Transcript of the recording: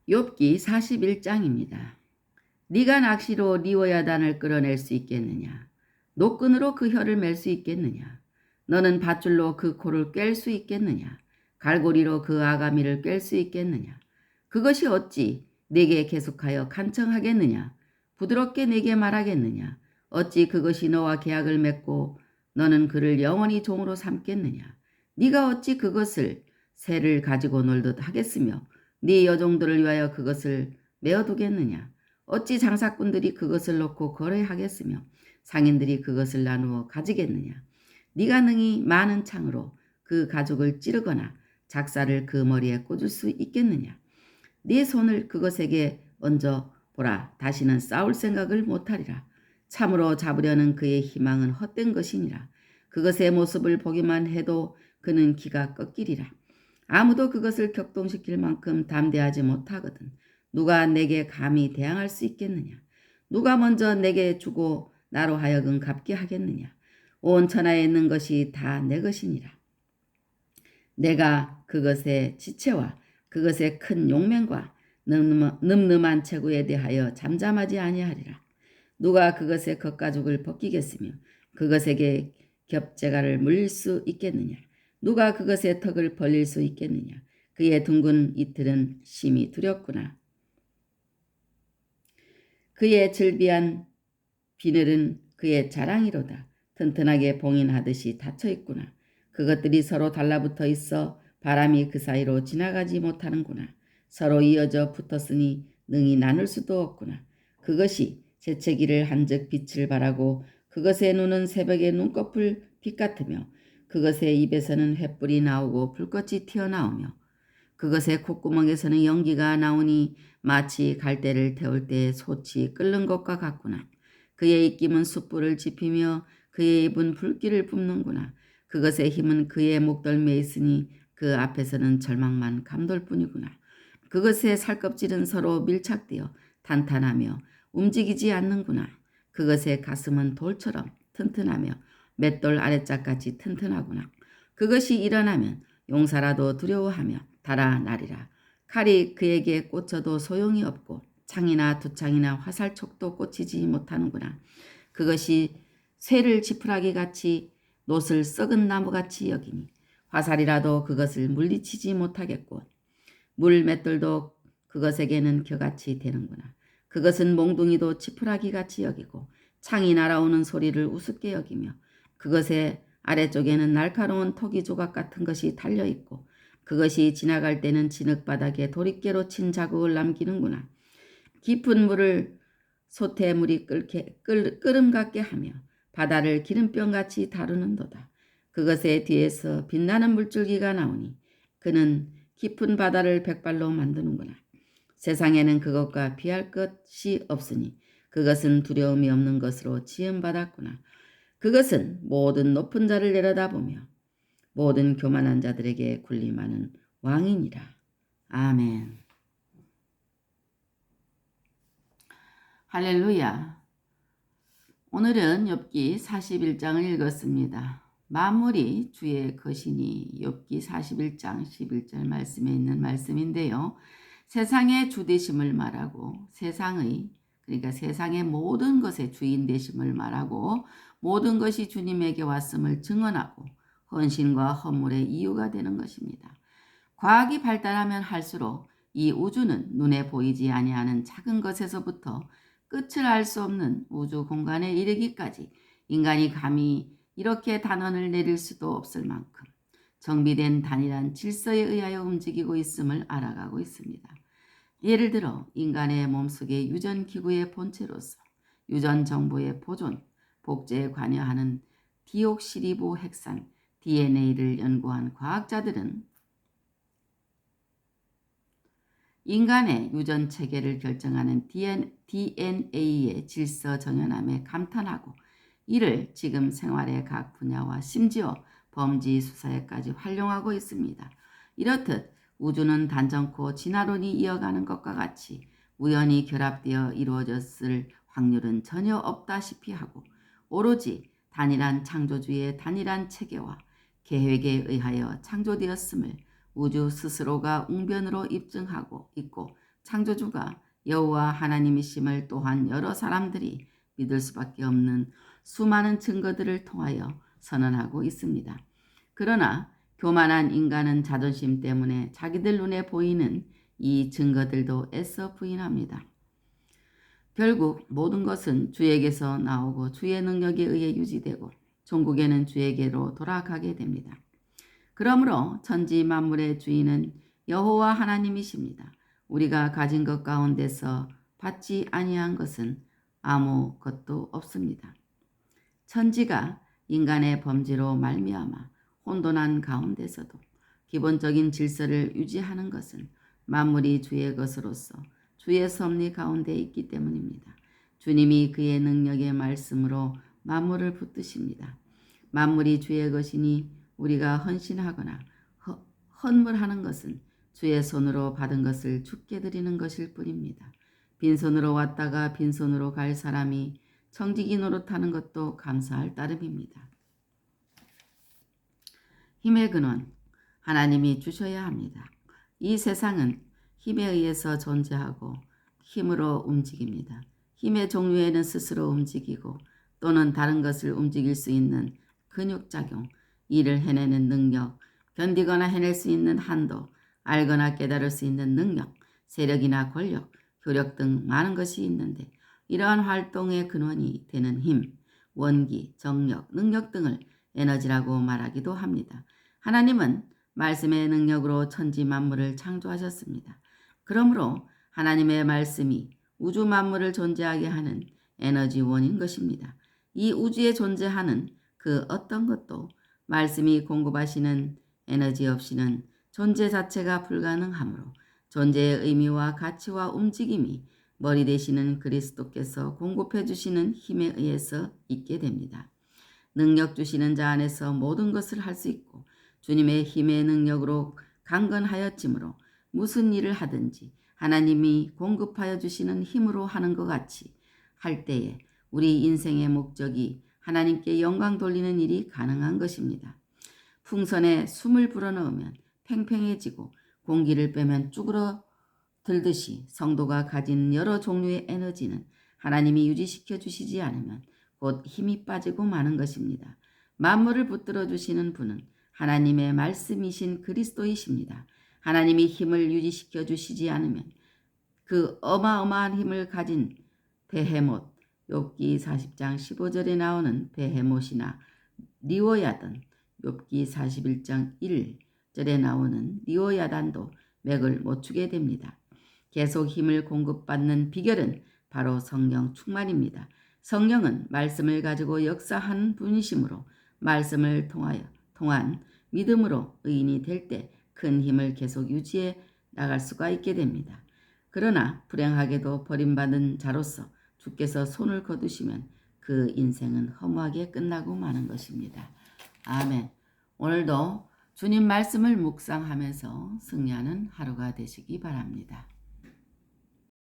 욥기 41장입니다. 네가 낚시로 리워야단을 끌어낼 수 있겠느냐? 노끈으로 그 혀를 맬 수 있겠느냐? 너는 밧줄로 그 코를 꿰 수 있겠느냐? 갈고리로 그 아가미를 꿰 수 있겠느냐? 그것이 어찌 내게 계속하여 간청하겠느냐? 부드럽게 내게 말하겠느냐? 어찌 그것이 너와 계약을 맺고 너는 그를 영원히 종으로 삼겠느냐? 네가 어찌 그것을 새를 가지고 놀듯 하겠으며 네 여종들을 위하여 그것을 메어두겠느냐? 어찌 장사꾼들이 그것을 놓고 거래하겠으며 상인들이 그것을 나누어 가지겠느냐? 네가 능히 많은 창으로 그 가죽을 찌르거나 작사를 그 머리에 꽂을 수 있겠느냐? 네 손을 그것에게 얹어 보라. 다시는 싸울 생각을 못하리라. 참으로 잡으려는 그의 희망은 헛된 것이니라. 그것의 모습을 보기만 해도 그는 기가 꺾이리라. 아무도 그것을 격동시킬 만큼 담대하지 못하거든. 누가 내게 감히 대항할 수 있겠느냐? 누가 먼저 내게 주고 나로 하여금 갚게 하겠느냐? 온 천하에 있는 것이 다 내 것이니라. 내가 그것의 지체와 그것의 큰 용맹과 늠름한 체구에 대하여 잠잠하지 아니하리라. 누가 그것의 겉가죽을 벗기겠으며 그것에게 겹재가를 물릴 수 있겠느냐? 누가 그것의 턱을 벌릴 수 있겠느냐? 그의 둥근 이틀은 심히 두렵구나. 그의 즐비한 비늘은 그의 자랑이로다. 튼튼하게 봉인하듯이 닫혀있구나. 그것들이 서로 달라붙어 있어 바람이 그 사이로 지나가지 못하는구나. 서로 이어져 붙었으니 능히 나눌 수도 없구나. 그것이 재채기를 한즉 빛을 발하고 그것의 눈은 새벽의 눈꺼풀 빛 같으며 그것의 입에서는 횃불이 나오고 불꽃이 튀어나오며 그것의 콧구멍에서는 연기가 나오니 마치 갈대를 태울 때 솥이 끓는 것과 같구나. 그의 입김은 숯불을 지피며 그의 입은 불길을 뿜는구나. 그것의 힘은 그의 목덜미에 있으니 그 앞에서는 절망만 감돌 뿐이구나. 그것의 살껍질은 서로 밀착되어 탄탄하며 움직이지 않는구나. 그것의 가슴은 돌처럼 튼튼하며 맷돌 아래짝같이 튼튼하구나. 그것이 일어나면 용사라도 두려워하며 달아나리라. 칼이 그에게 꽂혀도 소용이 없고 창이나 두창이나 화살촉도 꽂히지 못하는구나. 그것이 쇠를 지푸라기같이 놋을 썩은 나무같이 여기니 화살이라도 그것을 물리치지 못하겠고 물맷돌도 그것에게는 겨같이 되는구나. 그것은 몽둥이도 지푸라기같이 여기고 창이 날아오는 소리를 우습게 여기며 그것의 아래쪽에는 날카로운 토기 조각 같은 것이 달려있고 그것이 지나갈 때는 진흙바닥에 도리깨로 친 자국을 남기는구나. 깊은 물을 솥에 물이 끓음 같게 하며 바다를 기름병같이 다루는도다. 그것의 뒤에서 빛나는 물줄기가 나오니 그는 깊은 바다를 백발로 만드는구나. 세상에는 그것과 비할 것이 없으니 그것은 두려움이 없는 것으로 지음받았구나. 그것은 모든 높은 자를 내려다보며 모든 교만한 자들에게 군림하는 왕이니라. 아멘. 할렐루야. 오늘은 욥기 41장을 읽었습니다. 만물이 주의 것이니 욥기 41장 11절 말씀에 있는 말씀인데요. 세상의 주 되심을 말하고 그러니까 세상의 모든 것의 주인 되심을 말하고 모든 것이 주님에게 왔음을 증언하고 헌신과 헌물의 이유가 되는 것입니다. 과학이 발달하면 할수록 이 우주는 눈에 보이지 아니하는 작은 것에서부터 끝을 알 수 없는 우주 공간에 이르기까지 인간이 감히 이렇게 단언을 내릴 수도 없을 만큼 정비된 단일한 질서에 의하여 움직이고 있음을 알아가고 있습니다. 예를 들어 인간의 몸속의 유전기구의 본체로서 유전정보의 보존, 복제에 관여하는 디옥시리보 핵산 DNA를 연구한 과학자들은 인간의 유전체계를 결정하는 DNA의 질서 정연함에 감탄하고 이를 지금 생활의 각 분야와 심지어 범죄 수사에까지 활용하고 있습니다. 이렇듯 우주는 단정코 진화론이 이어가는 것과 같이 우연히 결합되어 이루어졌을 확률은 전혀 없다시피 하고 오로지 단일한 창조주의 단일한 체계와 계획에 의하여 창조되었음을 우주 스스로가 웅변으로 입증하고 있고 창조주가 여호와 하나님이심을 또한 여러 사람들이 믿을 수밖에 없는 수많은 증거들을 통하여 선언하고 있습니다. 그러나 교만한 인간은 자존심 때문에 자기들 눈에 보이는 이 증거들도 애써 부인합니다. 결국 모든 것은 주에게서 나오고 주의 능력에 의해 유지되고 종국에는 주에게로 돌아가게 됩니다. 그러므로 천지 만물의 주인은 여호와 하나님이십니다. 우리가 가진 것 가운데서 받지 아니한 것은 아무것도 없습니다. 천지가 인간의 범죄로 말미암아 혼돈한 가운데서도 기본적인 질서를 유지하는 것은 만물이 주의 것으로서 주의 섭리 가운데 있기 때문입니다. 주님이 그의 능력의 말씀으로 만물을 붙드십니다. 만물이 주의 것이니 우리가 헌신하거나 헌물하는 것은 주의 손으로 받은 것을 주께 드리는 것일 뿐입니다. 빈손으로 왔다가 빈손으로 갈 사람이 청지기 노릇하는 것도 감사할 따름입니다. 힘의 근원, 하나님이 주셔야 합니다. 이 세상은 힘에 의해서 존재하고 힘으로 움직입니다. 힘의 종류에는 스스로 움직이고 또는 다른 것을 움직일 수 있는 근육작용, 일을 해내는 능력, 견디거나 해낼 수 있는 한도, 알거나 깨달을 수 있는 능력, 세력이나 권력, 효력 등 많은 것이 있는데 이러한 활동의 근원이 되는 힘, 원기, 정력, 능력 등을 에너지라고 말하기도 합니다. 하나님은 말씀의 능력으로 천지 만물을 창조하셨습니다. 그러므로 하나님의 말씀이 우주 만물을 존재하게 하는 에너지원인 것입니다. 이 우주에 존재하는 그 어떤 것도 말씀이 공급하시는 에너지 없이는 존재 자체가 불가능하므로 존재의 의미와 가치와 움직임이 머리 되시는 그리스도께서 공급해 주시는 힘에 의해서 있게 됩니다. 능력 주시는 자 안에서 모든 것을 할 수 있고 주님의 힘의 능력으로 강건하였으므로 무슨 일을 하든지 하나님이 공급하여 주시는 힘으로 하는 것 같이 할 때에 우리 인생의 목적이 하나님께 영광 돌리는 일이 가능한 것입니다. 풍선에 숨을 불어넣으면 팽팽해지고 공기를 빼면 쭈그러들듯이 성도가 가진 여러 종류의 에너지는 하나님이 유지시켜 주시지 않으면 곧 힘이 빠지고 마는 것입니다. 만물을 붙들어 주시는 분은 하나님의 말씀이신 그리스도이십니다. 하나님이 힘을 유지시켜 주시지 않으면 그 어마어마한 힘을 가진 베헤못, 욥기 40장 15절에 나오는 베헤못이나 리오야단, 욥기 41장 1절에 나오는 리오야단도 맥을 못 추게 됩니다. 계속 힘을 공급받는 비결은 바로 성령 충만입니다. 성령은 말씀을 가지고 역사하는 분이시므로 말씀을 통한 믿음으로 의인이 될 때 큰 힘을 계속 유지해 나갈 수가 있게 됩니다. 그러나 불행하게도 버림받은 자로서 주께서 손을 거두시면 그 인생은 허무하게 끝나고 마는 것입니다. 아멘. 오늘도 주님 말씀을 묵상하면서 승리하는 하루가 되시기 바랍니다.